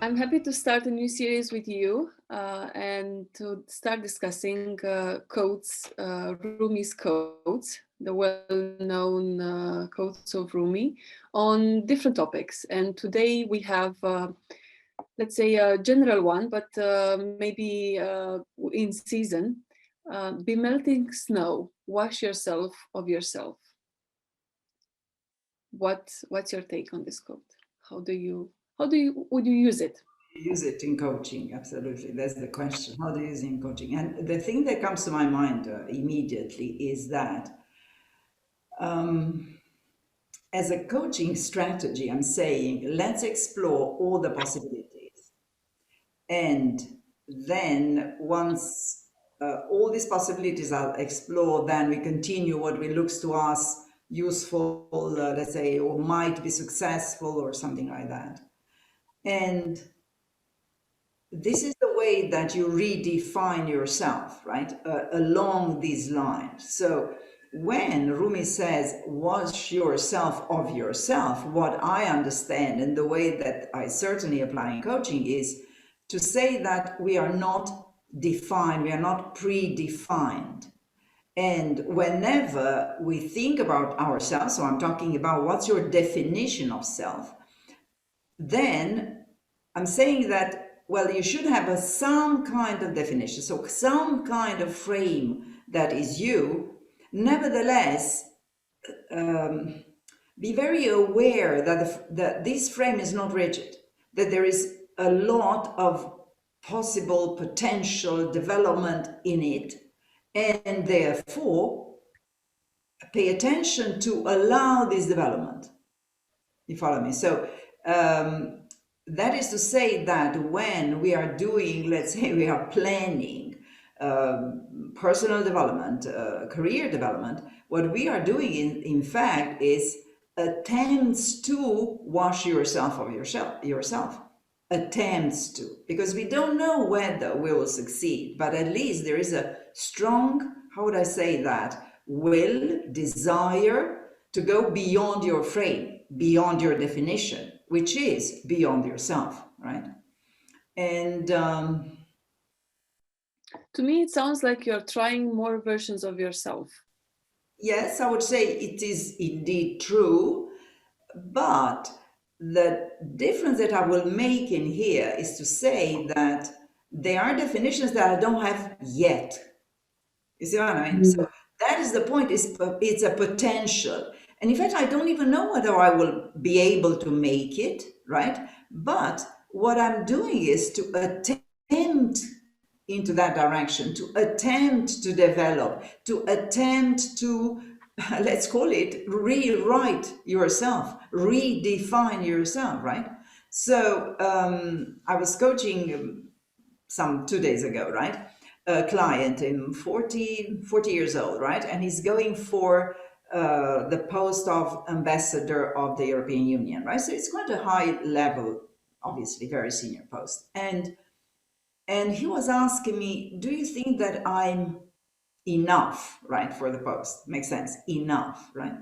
I'm happy to start a new series with you and to start discussing quotes, Rumi's quotes, the well-known quotes of Rumi on different topics. And today we have, let's say, a general one, but maybe in season. Be melting snow, wash yourself of yourself. What's your take on this quote? Would you use it? Use it in coaching, absolutely. That's the question. How do you use it in coaching? And the thing that comes to my mind immediately is that as a coaching strategy, I'm saying let's explore all the possibilities. And then once all these possibilities are explored, then we continue what we looks to us useful, let's say, or might be successful or something like that. And this is the way that you redefine yourself, right? Along these lines. So when Rumi says, wash yourself of yourself, what I understand and the way that I certainly apply in coaching is to say that we are not defined, we are not predefined. And whenever we think about ourselves, so I'm talking about what's your definition of self, then I'm saying that, well, you should have some kind of definition, so some kind of frame that is you. Nevertheless, be very aware that this frame is not rigid, that there is a lot of possible potential development in it, and therefore pay attention to allow this development. You follow me? So that is to say that when we are doing, let's say we are planning personal development, career development, what we are doing in fact is attempts to wash yourself of yourself. Attempts to, because we don't know whether we will succeed, but at least there is a strong, how would I say that, will, desire to go beyond your frame, beyond your definition, which is beyond yourself, right? And to me, it sounds like you're trying more versions of yourself. Yes, I would say it is indeed true, but the difference that I will make in here is to say that there are definitions that I don't have yet. You see what I mean? So that is the point, it's a potential. And in fact, I don't even know whether I will be able to make it, right? But what I'm doing is to attempt into that direction, to attempt to develop, to attempt to, let's call it, rewrite yourself, redefine yourself, right? So I was coaching some 2 days ago, right? A client in 40 years old, right? And he's going for the post of ambassador of the European Union, right? So it's quite a high level, obviously very senior post. And he was asking me, do you think that I'm enough, right, for the post? Makes sense, enough, right?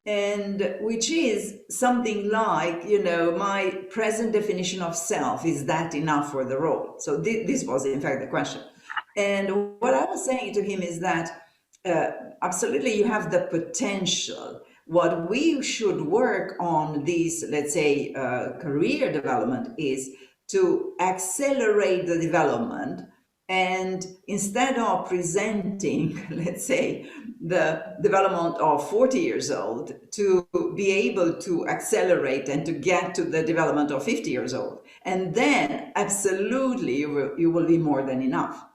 And which is something like, you know, my present definition of self, is that enough for the role? So this was in fact the question. And what I was saying to him is that absolutely you have the potential. What we should work on this, let's say, career development is to accelerate the development. And instead of presenting, let's say, the development of 40 years old, to be able to accelerate and to get to the development of 50 years old. And then absolutely you will be more than enough.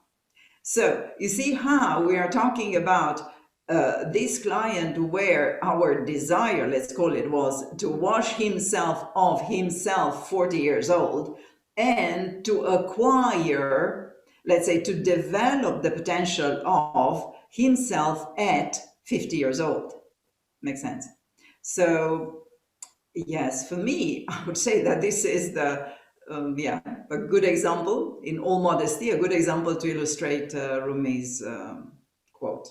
So you see how we are talking about this client where our desire, let's call it, was to wash himself of himself 40 years old and to acquire, let's say, to develop the potential of himself at 50 years old. Makes sense? So yes, for me, I would say that this is the a good example, in all modesty, a good example to illustrate Rumi's quote.